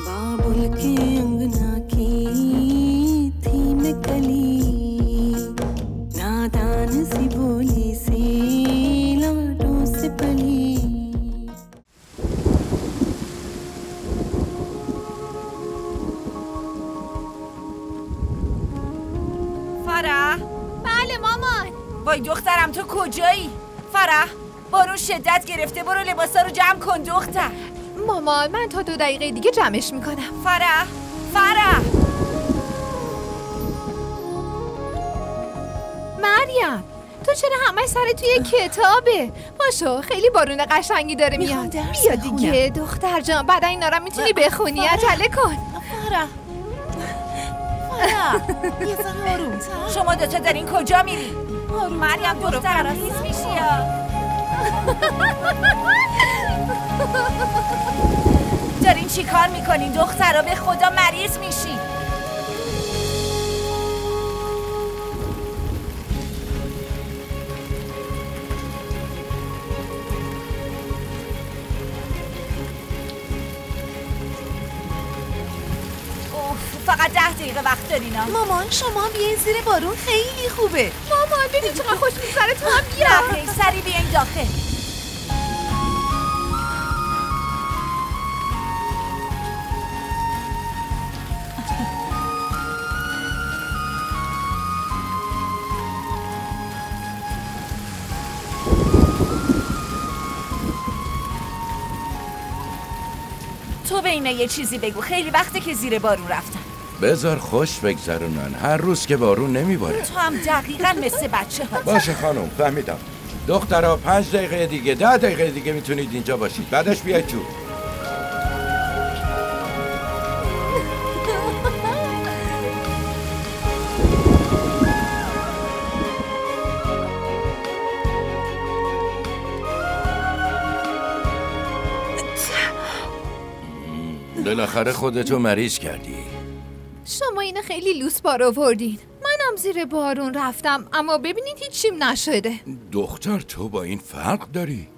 बाबुल के अंगना की थी मैं कली, नादान सी बोली सी लाडों से पली. فرح؟ بله مامان. وای دخترم تو کجایی؟ فرح بارون شدت گرفته، برو لباسا رو جمع کن دختر. مامان من تا 2 دقیقه دیگه جمعش میکنم. فرح مریم تو چرا همه سر توی کتابه؟ باشو خیلی بارون قشنگی داره میاد. بیا دیگه دختر جان، بعد اینا رو میتونی بخونی. عجله کن. فرح یه ذره آروم‌تر. شما دوتا دارین کجا میری؟ مریم دخترم ریز میشی یا دارین چی کار میکنین دخترا؟ به خدا مریض میشی. فقط 10 دقیقه وقت دارین. مامان شما بیاین زیر بارون، خیلی خوبه. مامان ببین چقدر خوش میگذره. تو هم بیا. نه سری بیاین داخل. تو به اینا یه چیزی بگو، خیلی وقته که زیر بارون رفتن. بذار خوش بگذرونن، هر روز که بارون نمیباره. تو هم دقیقاً مثل بچه ها. باشه خانم فهمیدم. دخترها 5 دقیقه دیگه 10 دقیقه دیگه میتونید اینجا باشید، بعدش بیاید تو. بالاخره خودتو مریض کردی. شما اینو خیلی لوس بار آوردین. منم زیر بارون رفتم اما ببینید هیچیم نشده. دختر تو با این فرق داری؟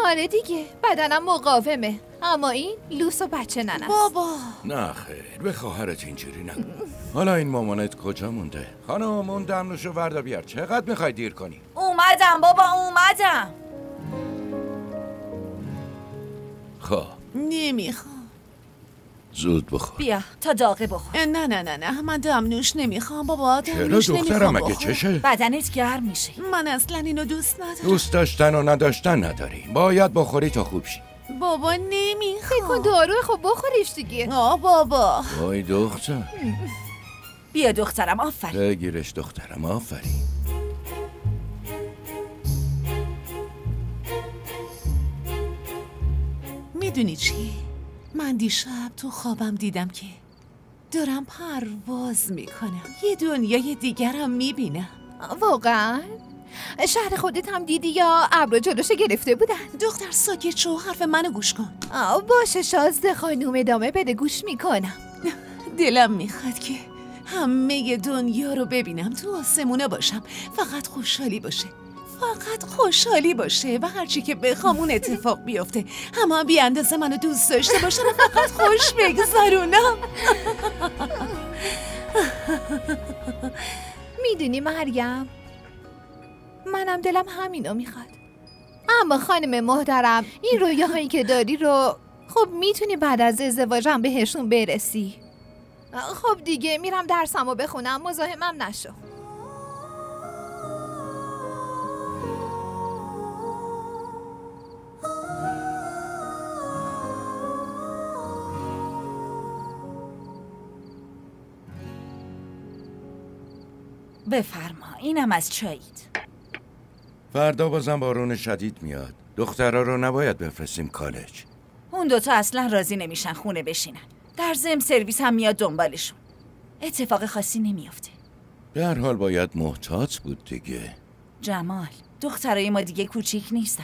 آره دیگه بدنم مقاومه، اما این لوس و بچه ننست. بابا نه خیر، به خواهرت اینجوری نگو. حالا این مامانت کجا مونده؟ خانم اون دمنوشو وردا بیار، چقدر میخوای دیر کنی؟ اومدم بابا اومدم. خب نمیخوام. زود بخور. بیا تا داغه بخور. نه من دمنوش نمیخوام بابا. چرا دمنوش دخترم نمیخوام مگه چشه؟ بدنت گرم میشه. من اصلا اینو دوست ندارم. دوست داشتن و نداشتن نداری، باید بخوری تا خوب شی. بابا فکر نمیخوام. کن داروی خب بخوریش دیگه. بابا وای دختر. بیا دخترم آفرین. بگیرش دخترم آفرین. میدونی چی؟ من دیشب تو خوابم دیدم که دارم پرواز میکنم، یه دنیای دیگرم میبینم. واقعا؟ شهر خودت هم دیدی یا ابرو جلوش گرفته بودن؟ دختر ساکت شو، حرف منو گوش کن. باشه شازده خانوم ادامه بده، گوش میکنم. دلم میخواد که همه دنیا رو ببینم، تو آسمونا باشم، فقط خوشحالی باشه، فقط خوشحالی باشه و هرچی که بخوام اون اتفاق بیفته. همه بی اندازه منو دوست داشته باشن و فقط خوش بگذرونم. میدونی مریم، منم دلم همینو میخواد. اما خانم محترم، این رویاهایی که داری رو خب میتونی بعد از ازدواجم بهشون برسی. خب دیگه میرم درسمو بخونم، مزاحمم نشو. بفرما اینم از چایید. فردا بازم بارون شدید میاد، دخترها رو نباید بفرستیم کالج. اون دوتا اصلا راضی نمیشن خونه بشینن، در ضمن سرویس هم میاد دنبالشون. اتفاق خاصی نمیافته. به هر حال باید محتاط بود دیگه. جمال، دخترای ما دیگه کوچیک نیستن،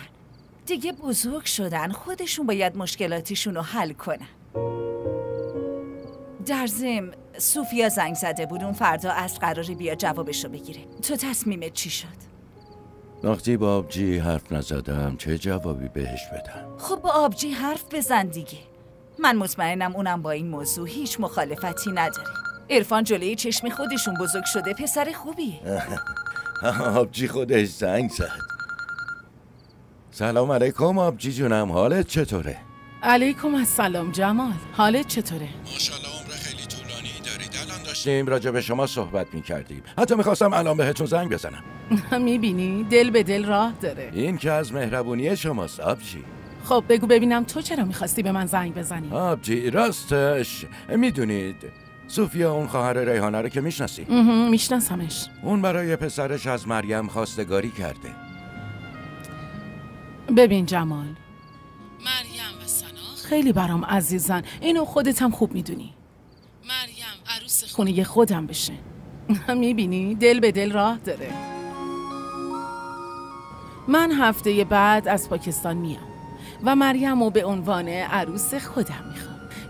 دیگه بزرگ شدن، خودشون باید مشکلاتشون رو حل کنن. در ضمن سوفیا زنگ زده بود، اون فردا از قراره بیا جوابشو بگیره. تو تصمیمت چی شد؟ وقتی با آبجی حرف نزدم چه جوابی بهش بدم؟ خب با آبجی حرف بزن دیگه. من مطمئنم اونم با این موضوع هیچ مخالفتی نداره. عرفان جلوی چشم خودشون بزرگ شده، پسر خوبیه. آبجی خودش زنگ زد. سلام علیکم آبجی جونم، حالت چطوره؟ علیکم السلام جمال، حالت چطوره؟ ماشاءالله عمر خیلی طولانی دارید. الان داشتیم راجع به شما صحبت می‌کردیم. حتی می‌خواستم الان بهتون زنگ بزنم. میبینی دل به دل راه داره. این که از مهربونی شماست آبجی. خب بگو ببینم تو چرا میخواستی به من زنگ بزنی؟ آبجی راستش میدونید صوفیا اون خواهر ریحانه رو که میشناسی؟ میشناسمش. اون برای پسرش از مریم خواستگاری کرده. ببین جمال، مریم و سنا خیلی برام عزیزن، اینو خودت هم خوب میدونی. مریم عروس خونه خودم بشه. میبینی دل به دل راه داره. من هفته بعد از پاکستان میام و مریم رو به عنوان عروس خودم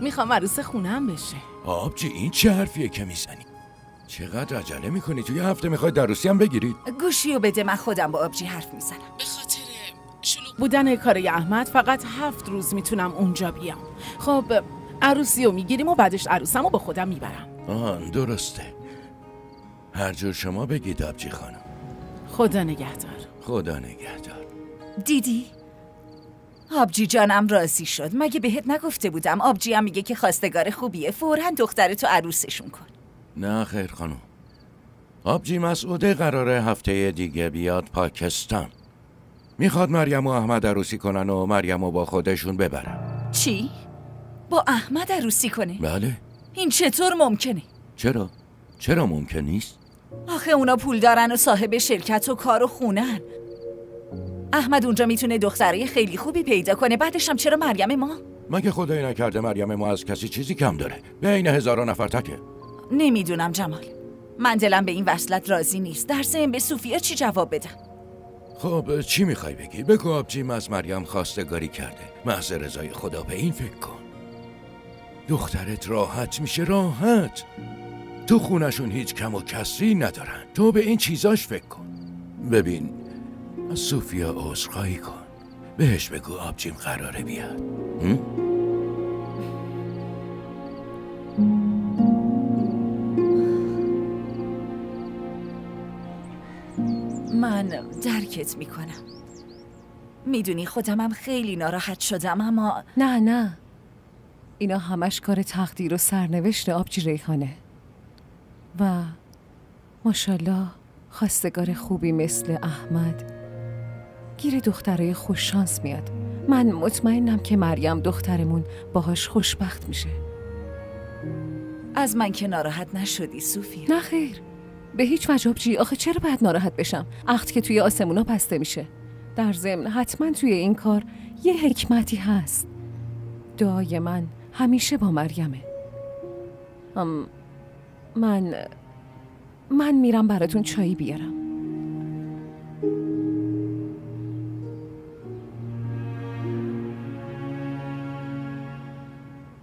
میخوام عروس خونم بشه. آبجی این چه حرفیه که میزنی؟ چقدر عجله میکنی؟ توی هفته میخواید عروسی هم بگیرید؟ گوشیو بده، من خودم با آبجی حرف میزنم. به خاطر شلوغ بودن کارای احمد فقط 7 روز میتونم اونجا بیام. خب عروسی رو میگیریم و بعدش عروسم رو با خودم میبرم. درسته. هر جور شما بگید آبجی خانم. خدا نگهدار. خدا نگهدار. دیدی؟ آبجی جانم راضی شد. مگه بهت نگفته بودم؟ آبجی هم میگه که خواستگار خوبیه، فوراً دخترتو عروسشون کن. نه خیر خانم. آبجی مسعوده قراره هفته دیگه بیاد پاکستان. میخواد مریم و احمد عروسی کنن و مریم رو با خودشون ببرن. چی؟ با احمد عروسی کنه؟ بله. این چطور ممکنه؟ چرا؟ چرا ممکن نیست؟ آخه اونا پول دارن و صاحب شرکت و کار و خونن. احمد اونجا میتونه دختره خیلی خوبی پیدا کنه. بعدش هم چرا مریم ما؟ مگه خدایی نکرده مریم ما از کسی چیزی کم داره؟ بین هزاران نفر تکه. نمیدونم جمال، من دلم به این وصلت راضی نیست. در ضمن به صوفیا چی جواب بدم؟ خب چی میخوای بگی؟ بگو آبجیم از مریم خواستگاری کرده. محض رضای خدا به این فکر کن. دخترت راحت میشه. راحت. تو خونشون هیچ کم و کسری ندارن. تو به این چیزاش فکر کن. ببین صوفیا عذرخواهی کن. بهش بگو آبجیم قراره بیاد. من درکت میکنم. میدونی خودمم خیلی ناراحت شدم، اما نه اینا همش کار تقدیر و سرنوشت آبجی ریحانه و ماشاءالله خواستگار خوبی مثل احمد گیر دخترای خوش شانس میاد. من مطمئنم که مریم دخترمون باهاش خوشبخت میشه. از من که ناراحت نشدی صوفیا؟ نه خیر، به هیچ وجه آبجی. آخه چرا باید ناراحت بشم؟ عقد که توی آسمونا بسته میشه. در ضمن حتما توی این کار یه حکمتی هست. دعای من همیشه با مریمه. من میرم براتون چایی بیارم.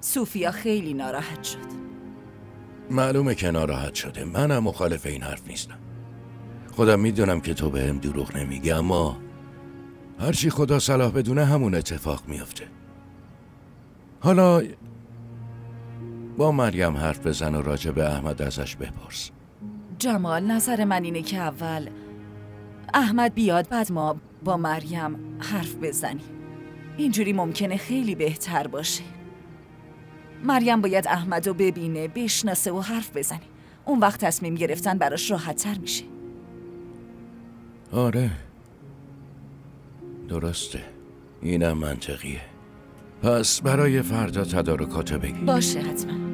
صوفیا خیلی ناراحت شد. معلومه که ناراحت شده. منم مخالف این حرف نیستم. خودم میدونم که تو بهم دروغ نمیگی، اما هرچی خدا صلاح بدونه همون اتفاق میفته. حالا با مریم حرف بزن و راجع به احمد ازش بپرس. جمال، نظر من اینه که اول احمد بیاد، بعد ما با مریم حرف بزنیم. اینجوری ممکنه خیلی بهتر باشه. مریم باید احمد رو ببینه، بشناسه و حرف بزنه. اون وقت تصمیم گرفتن براش راحت تر میشه. آره درسته، اینم منطقیه. پس برای فردا تدارکات بگی. باشه حتما.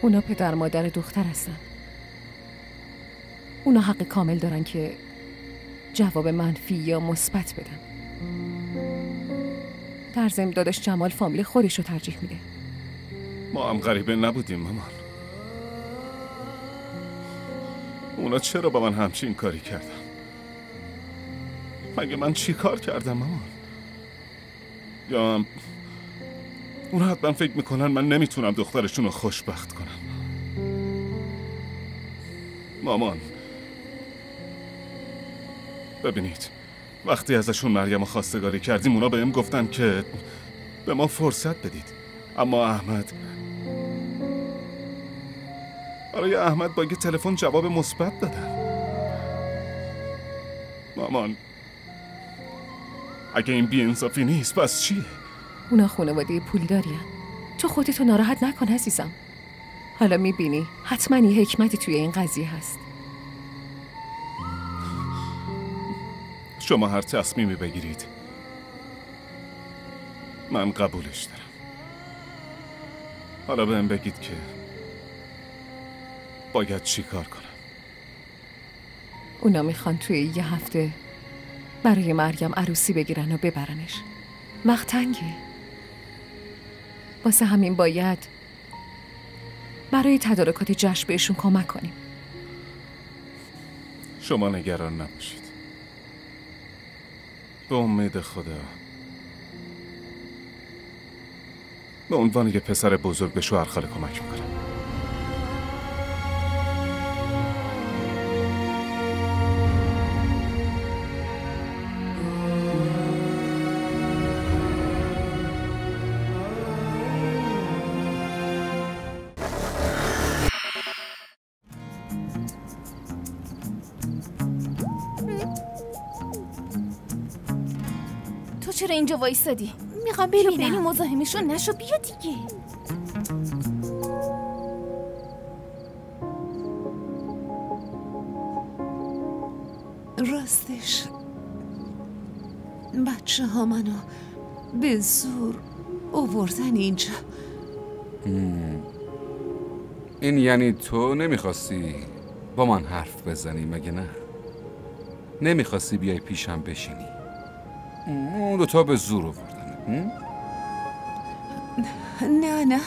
اونا پدر مادر دختر هستن. اونا حق کامل دارن که جواب منفی یا مثبت بدن. در ضمن داداش جمال فامیل خودش رو ترجیح میده. ما هم غریبه نبودیم مامان. اونا چرا با من همچین کاری کردن؟ مگه من چی کار کردم مامان؟ یا اونا حتما فکر میکنن من نمیتونم دخترشون رو خوشبخت کنم. مامان ببینید، وقتی ازشون مریم رو خواستگاری کردیم اونا بهم گفتن که به ما فرصت بدید، اما برای احمد با یه تلفن جواب مثبت دادن. مامان اگه این بی‌انصافی نیست پس چیه؟ اونا خانواده پولداری هن. تو خودتو ناراحت نکن عزیزم. حالا میبینی حتما یه حکمتی توی این قضیه هست. شما هر تصمیمی بگیرید من قبولش دارم. حالا بهم بگید که باید چی کار کنم. اونا میخوان توی یه هفته برای مریم عروسی بگیرن و ببرنش. وقت تنگه. واسه همین باید برای تدارکات جشن بهشون کمک کنیم. شما نگران نباشید. به امید خدا به عنوان یه پسر بزرگ به شوهر خاله کمک میکنم. تو چرا اینجا وایسادی؟ میخوام ببینم ببینم. مزاحمشون نشو، بیا دیگه. راستش بچه ها منو به زور آوردن اینجا. این یعنی تو نمیخواستی با من حرف بزنی مگه نه؟ نمیخواستی بیای پیشم بشینی؟ اون دوتا به زور آوردن. نه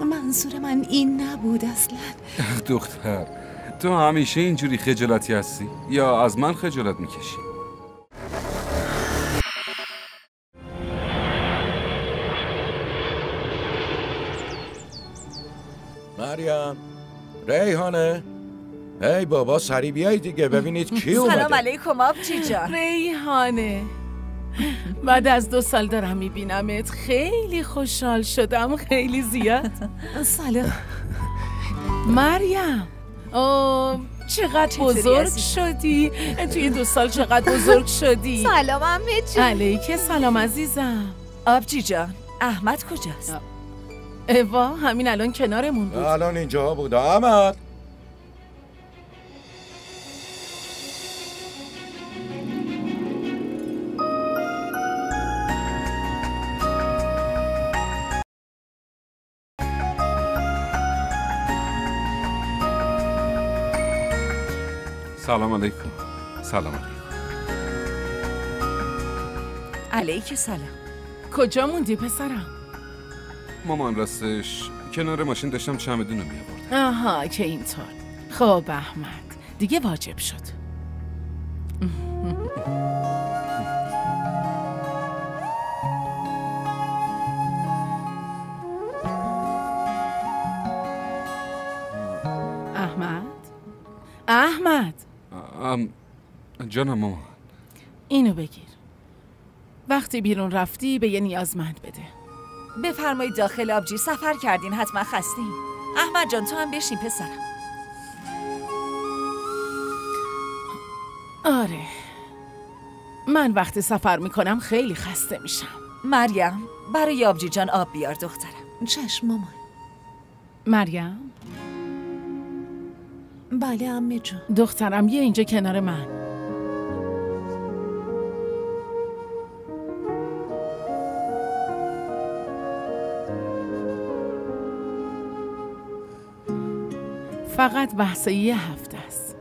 منظور من این نبود اصلا. دختر تو همیشه اینجوری خجالتی هستی یا از من خجالت میکشی؟ مریم، ریحانه، ای بابا سری بیای دیگه ببینید کی اومده. سلام علیکم آبجی جان. ریحانه، بعد از 2 سال دارم میبینمت. خیلی خوشحال شدم، خیلی زیاد. سلام مریم، چقدر بزرگ شدی. توی 2 سال چقدر بزرگ شدی. سلام عمه جون. علیک سلام عزیزم. آبجی جان، احمد کجاست؟ اوا همین الان کنارمون بود. الان اینجا بود احمد. سلام علیکم. سلام علیکم. علیک سلام. کجا موندی پسرم؟ مامان راستش کنار ماشین داشتم چمدون رو می‌آوردم. آها که اینطور. خب احمد دیگه واجب شد. احمد جانم مامان. اینو بگیر. وقتی بیرون رفتی به یه نیازمند بده. بفرمایید داخل آبجی، سفر کردین حتما خستین. احمد جان تو هم بشین پسرم. آره من وقتی سفر میکنم خیلی خسته میشم. مریم برای آبجی جان آب بیار دخترم. چشم مامان. مریم. بله عمه جون. دخترم یه اینجا کنار من. فقط بحث یه هفته است.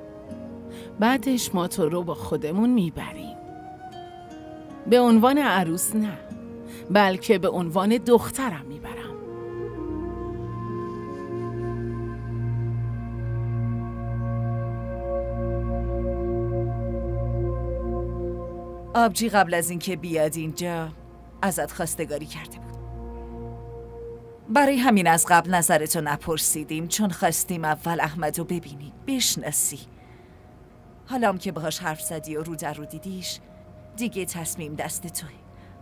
بعدش ما تو رو با خودمون میبریم. به عنوان عروس نه، بلکه به عنوان دخترم میبرم. آبجی قبل از اینکه بیاد اینجا ازت خواستگاری کرده بود. برای همین از قبل نظرتو نپرسیدیم، چون خواستیم اول احمدو ببینی، بشناسی. حالا هم که باهاش حرف زدی و رو در رو دیدیش، دیگه تصمیم دست توه.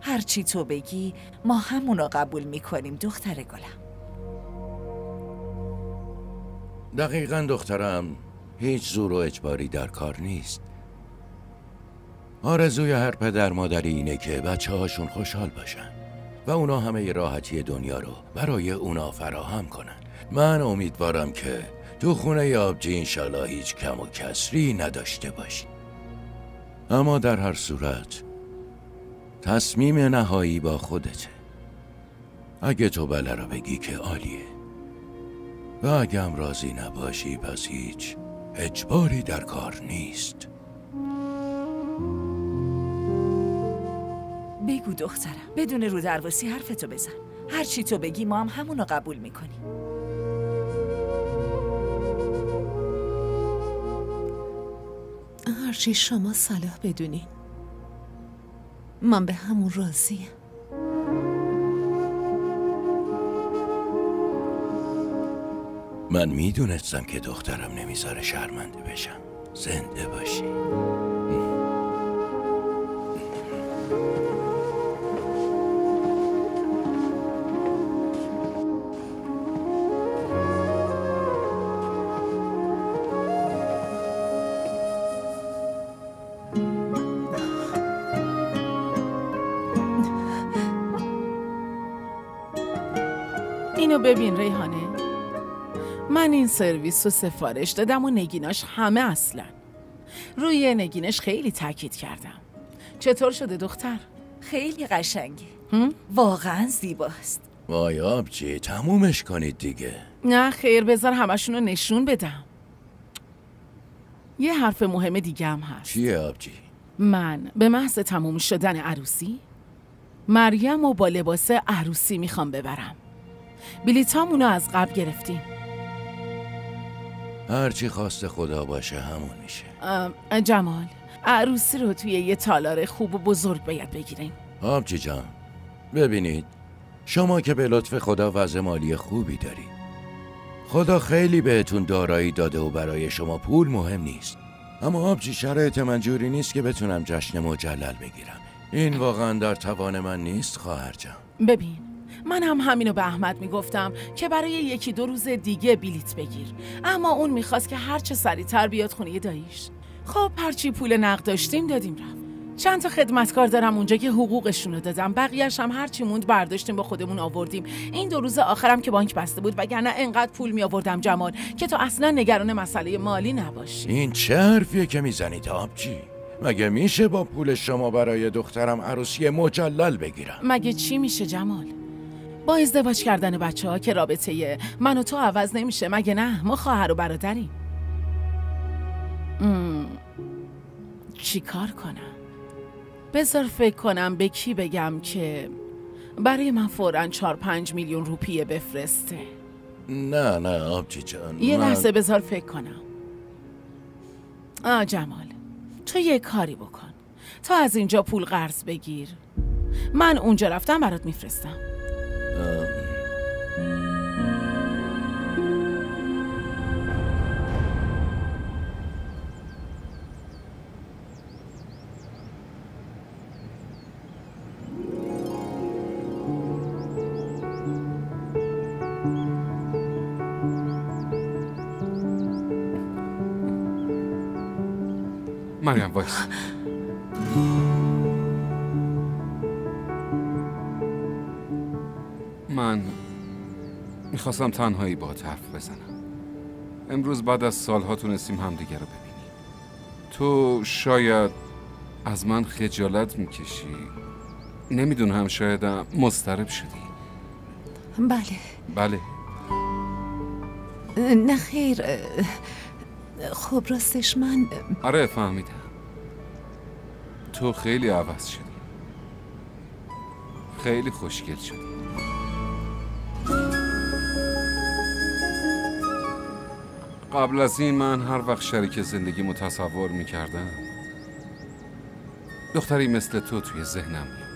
هرچی تو بگی ما همونو قبول میکنیم دختر گلم. دقیقاً دخترم، هیچ زور و اجباری در کار نیست. آرزوی هر پدر مادری اینه که بچه هاشون خوشحال باشن و اونا همه راحتی دنیا رو برای اونا فراهم کنن. من امیدوارم که تو خونه آبجی انشالله هیچ کم و کسری نداشته باشی. اما در هر صورت تصمیم نهایی با خودته. اگه تو بله را بگی که عالیه و اگه هم راضی نباشی پس هیچ اجباری در کار نیست. بگو دخترم، بدون رو درواسی حرفتو بزن. هرچی تو بگی ما هم همونو قبول میکنیم. هرچی شما صلاح بدونین، من به همون راضیم. من میدونستم که دخترم نمیذاره شرمنده بشم. زنده باشی. اینو ببین ریحانه، من این سرویس رو سفارش دادم و نگیناش همه اصلا. روی نگینش خیلی تاکید کردم. چطور شده دختر؟ خیلی قشنگه. واقعا زیباست. وای آبجی، تمومش کنید دیگه. نه خیر، بذار همشون رو نشون بدم. یه حرف مهم دیگه هم هست. چیه آبجی؟ من به محض تموم شدن عروسی مریم رو با لباس عروسی میخوام ببرم. بلیطامونو از قبل گرفتیم. هرچی خواست خدا باشه همون میشه. جمال، عروسی رو توی یه تالار خوب و بزرگ باید بگیریم. آبجی جان، ببینید شما که به لطف خدا وضع مالی خوبی دارید. خدا خیلی بهتون دارایی داده و برای شما پول مهم نیست. اما آبجی شرایط من جوری نیست که بتونم جشن مجلل بگیرم. این واقعا در توان من نیست خواهر جان. ببین، من هم همینو به احمد میگفتم که برای 1-2 روز دیگه بلیت بگیر، اما اون میخواست که هرچه سریعتر بیاد خونه داییش. خب هرچی پول نقد داشتیم دادیم رفت. چند تا خدمتکار دارم اونجا که حقوقشونو دادم، بقیه‌اش هم هرچی موند برداشتیم با خودمون آوردیم. این 2 روز آخرم که بانک بسته بود، وگرنه انقدر پول میآوردم جمال که تو اصلا نگران مسئله مالی نباشی. این چه حرفیه که میزنید آبجی؟ مگه میشه با پول شما برای دخترم عروسی مجلل بگیرم؟ مگه چی میشه جمال؟ با ازدواج کردن بچه‌ها که رابطه من و تو عوض نمیشه، مگه نه؟ ما خواهر و برادریم. چی کار کنم؟ بذار فکر کنم به کی بگم که برای من فوراً 4-5 میلیون روپیه بفرسته. نه آبجی جان، یه لحظه بذار فکر کنم. جمال، تو یه کاری بکن، تا از اینجا پول قرض بگیر، من اونجا رفتم برات میفرستم. مریم وایس. من میخواستم تنهایی باهات حرف بزنم. امروز بعد از سالها تونستیم همدیگه رو ببینیم. تو شاید از من خجالت میکشی، نمیدونم، شاید مضطرب شدی. بله. نه خیر، خب راستش من... آره فهمیدم. تو خیلی عوض شدی، خیلی خوشگل شدی. قبل از این من هر وقت شریک زندگیمو تصور میکردم دختری مثل تو توی ذهنم میومد.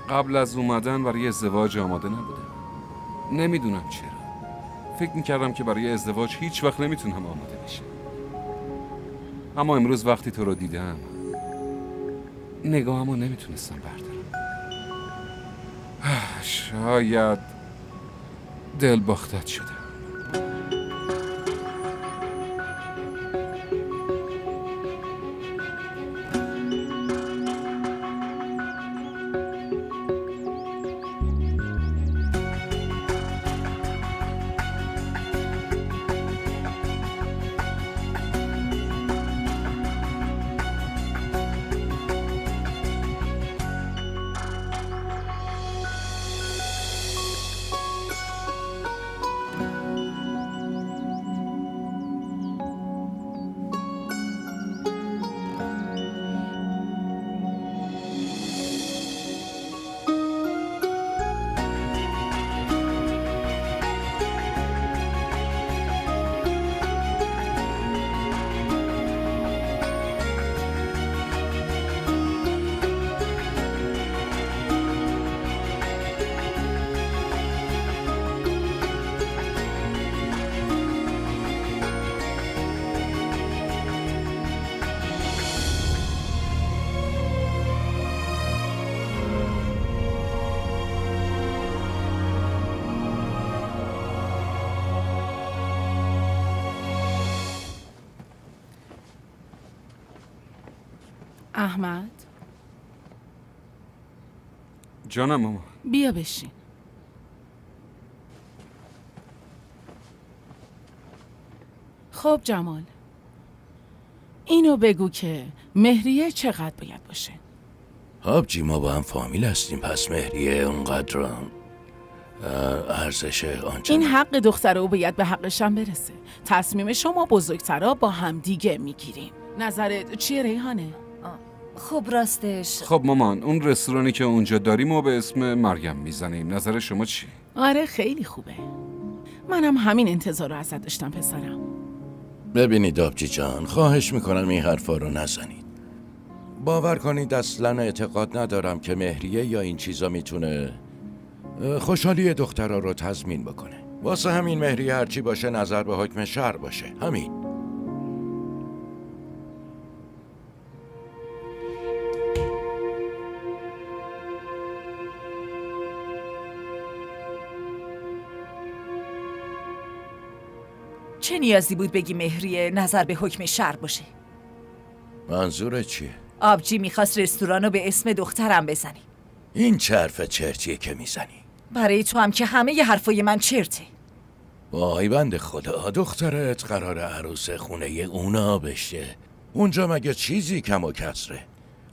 قبل از اومدن برای ازدواج آماده نبودم. نمیدونم چرا. فکر میکردم که برای ازدواج هیچ وقت نمیتونم آماده بشم. اما امروز وقتی تو رو دیدم نگاهمو نمیتونستم بردارم. شاید دل باختت شدم. احمد جانم ماما. بیا بشین. خب جمال، اینو بگو که مهریه چقدر باید باشه؟ آبجی ما با هم فامیل هستیم، پس مهریه اونقدر ارزش آنچنان. این حق دختره و باید به حقشم برسه. تصمیم شما بزرگترا با هم دیگه میگیریم. نظرت چیه ریحانه؟ خب راستش خب مامان، اون رستورانی که اونجا داریم و به اسم مریم میزنیم، نظر شما چی؟ آره خیلی خوبه. منم همین انتظار رو ازت داشتم پسرم. ببینید آبجی جان، خواهش میکنم این حرفا رو نزنید. باور کنید اصلا اعتقاد ندارم که مهریه یا این چیزا میتونه خوشحالی دخترها رو تضمین بکنه. واسه همین مهریه هرچی باشه نظر به حکم شرع باشه. همین. چه نیازی بود بگی مهریه نظر به حکم شرع باشه؟ منظورت چیه؟ آبجی میخواست رستوران رو به اسم دخترم بزنی. این چه حرف چرتیه که میزنی؟ برای تو هم که همه ی حرفای من چرته. وای بنده خدا، دخترت قرار عروس خونه اونا بشه. اونجا مگه چیزی کم و کسره؟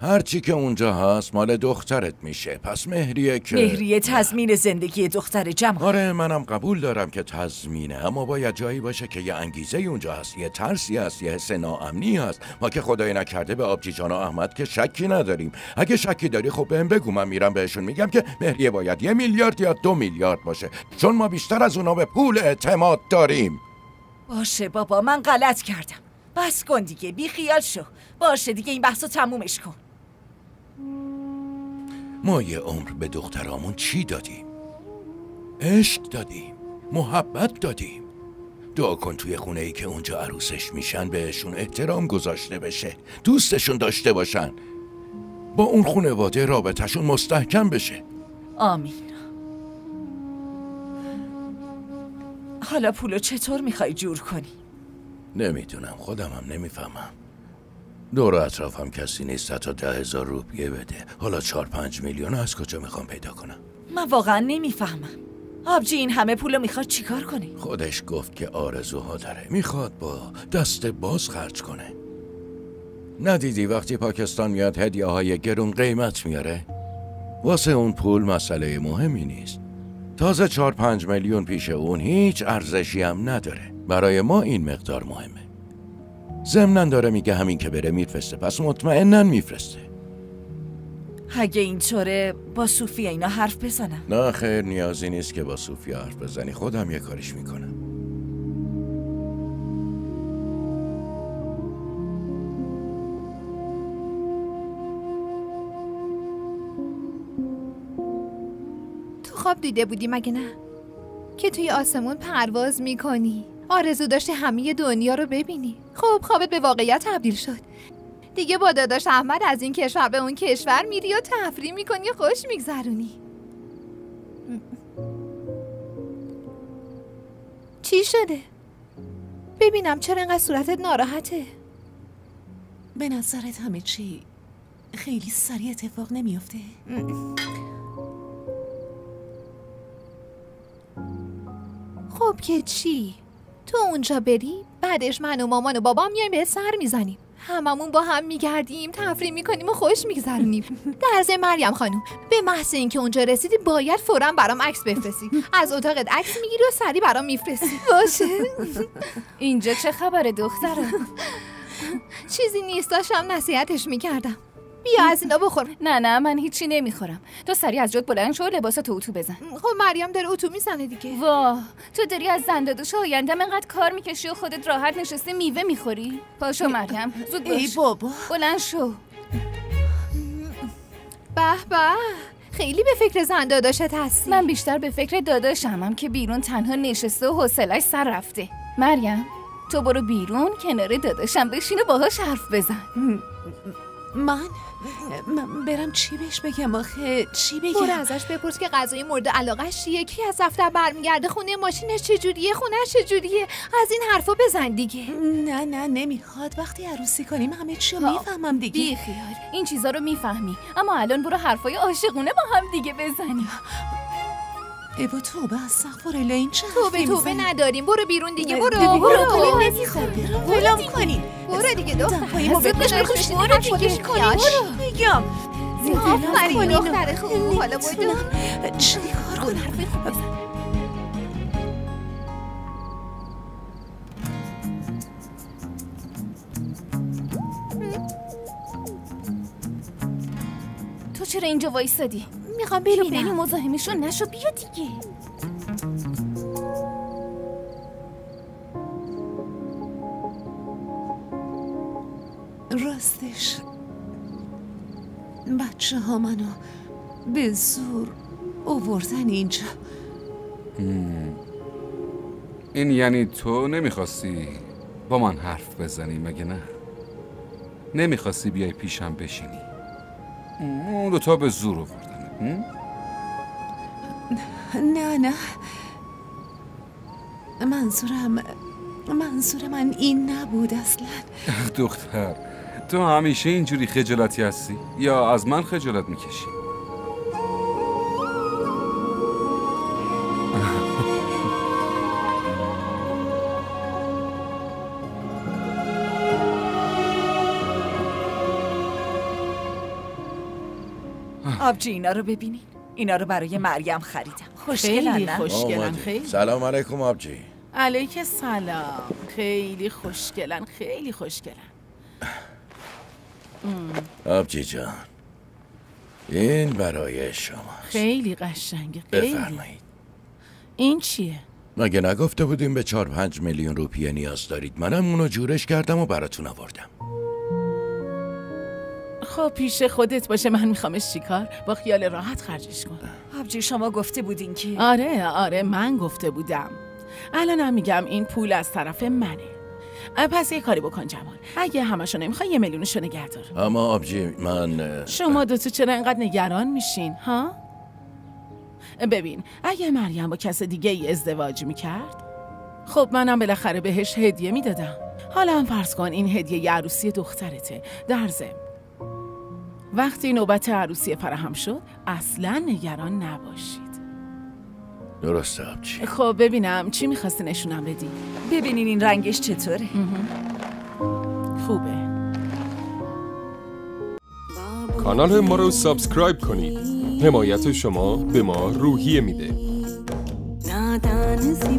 هرچی که اونجا هست مال دخترت میشه. پس مهریه که مهریه تضمین زندگی دختر جمال. آره منم قبول دارم که تضمینه، اما باید جایی باشه که یه انگیزه اونجا هست، یه ترسی هست، یه حس ناامنی هست. ما که خدای نکرده به آبجی جان و احمد که شکی نداریم. اگه شکی داری خب بهم بگو، من میرم بهشون میگم که مهریه باید 1 میلیارد یا 2 میلیارد باشه، چون ما بیشتر از اونا به پول اعتماد داریم. باشه بابا، من غلط کردم. بس کن دیگه، بی خیال شو. باشه دیگه، این بحثو تمومش کن. ما یه عمر به دخترامون چی دادیم؟ عشق دادیم، محبت دادیم. دعا کن توی خونه ای که اونجا عروسش میشن بهشون احترام گذاشته بشه، دوستشون داشته باشن، با اون خانواده رابطهشون مستحکم بشه. آمین. حالا پولو چطور میخوای جور کنی؟ نمیدونم، خودمم نمیفهمم. دور اطرافم کسی نیست حتی 10,000 روپیه بده. حالا 4-5 میلیون از کجا میخوام پیدا کنم؟ من واقعا نمیفهمم. آبجی این همه پولو میخواد چیکار کنه؟ خودش گفت که آرزوها داره، میخواد با دست باز خرج کنه. ندیدی وقتی پاکستان میاد هدیه های گرون قیمت میاره؟ واسه اون پول مسئله مهمی نیست. تازه 4-5 میلیون پیش اون هیچ ارزشی هم نداره. برای ما این مقدار مهمه. ضمناً داره میگه همین که بره میفرسته، پس مطمئناً میفرسته. اگه اینطوره با صوفی اینا حرف بزنم. نه خیر، نیازی نیست که با صوفی حرف بزنی، خودم یه کاریش میکنم. خواب دیده بودی مگه نه؟ که توی آسمون پرواز میکنی، آرزو داشتی همه دنیا رو ببینی. خب خوابت به واقعیت تبدیل شد. دیگه با داداش احمد از این کشور به اون کشور میری و تفریح میکنی و خوش میگذرونی. چی شده؟ ببینم چرا اینقدر صورتت ناراحته؟ به نظرت همه چی خیلی سریع اتفاق نمیافته؟ خب که چی؟ تو اونجا بری بعدش من و مامان و بابام میایم به سر میزنیم، هممون با هم میگردیم، تفریح میکنیم و خوش میگذرونیم. در ضمن مریم خانم، به محض اینکه اونجا رسیدی باید فوراً برام عکس بفرستی. از اتاقت عکس میگیری و سریع برام میفرستی. باشه؟ اینجا چه خبره دخترم؟ چیزی نیست، داشتم نصیحتش میکردم. بیا از اینا بخور. نه من هیچی نمیخورم. تو سریع از جات بلند شو، لباساتو اتو بزن. خب مریم داره اتو میزنه دیگه. واه، تو داری از زندادوش آیندم انقدر کار میکشی و خودت راحت نشستی میوه میخوری؟ پاشو مریم، زود باش. ای بابا، بلند شو. به به، خیلی به فکر زنداداشت هستی. من بیشتر به فکر داداشمم که بیرون تنها نشسته و حوصله‌اش سر رفته. مریم، تو برو بیرون کنار داداشم بشین و باهاش حرف بزن. من برم چی بهش بگم آخه؟ چی بگم؟ برو ازش بپرس که غذای مورد علاقه‌ش چیه، کی از دفتر برمیگرده، خونه ماشینش چجوریه، خونه‌اش چجوریه. از این حرفا بزن دیگه. نه نمیخواد. وقتی عروسی کنیم همه چی رو میفهمم دیگه. بی خیال، این چیزا رو میفهمی، اما الان برو حرفای عاشقونه با هم دیگه بزنی. ای با توبه، استغفرالله، این چه توبه نداریم. برو بیرون دیگه. برو ولم کنین. برو دیگه دختر. برو دیگه. میگم آفرین دختر خوب. حالا برو چی کار کنم؟ تو چرا اینجا وایسادی؟ میخوام ببینم. ببینم. مزاحمشون نشو، بیا دیگه. راستش بچه ها منو به زور آوردن اینجا. این یعنی تو نمیخواستی با من حرف بزنی مگه نه؟ نمیخواستی بیای پیشم بشینی؟ اون دوتا به زور آوردن. نه منظور من این نبود اصلا. دختر، تو همیشه اینجوری خجالتی هستی یا از من خجالت میکشی؟ آبجی اینا رو ببینین. اینا رو برای مریم خریدم. خوشگلن خیلی نه؟ خوشگلن. خیلی سلام علیکم آبجی. علیک سلام. خیلی خوشگلن. خیلی خوشگلن. آبجی جان، این برای شما. خیلی قشنگه. خیلی. بفرمایید. این چیه؟ مگه نگفته بودیم به 4-5 میلیون روپیه نیاز دارید؟ منم اونو جورش کردم و براتون آوردم. خب پیش خودت باشه، من میخوامش چیکار؟ با خیال راحت خرجش کن. آبجی شما گفته بودین که آره من گفته بودم. الانم میگم این پول از طرف منه. پس یه کاری بکن جمال، اگه همشو نمیخوای 1 میلیونشو نگه دار. اما آبجی من شما دوتا چرا اینقدر نگران میشین ها؟ ببین، اگه مریم با کس دیگه ای ازدواج میکرد، خب منم بالاخره بهش هدیه میدادم. حالا هم فرض کن این هدیه عروسی دخترته. در ضمن وقتی نوبت عروسی فراهم شد اصلا نگران نباشید. درسته آبجی. خب ببینم چی میخواستی نشونم بدی؟ ببینین این رنگش چطوره. خوبه. کانال ما رو سابسکرایب کنید. حمایت شما به ما روحیه میده. نادان سی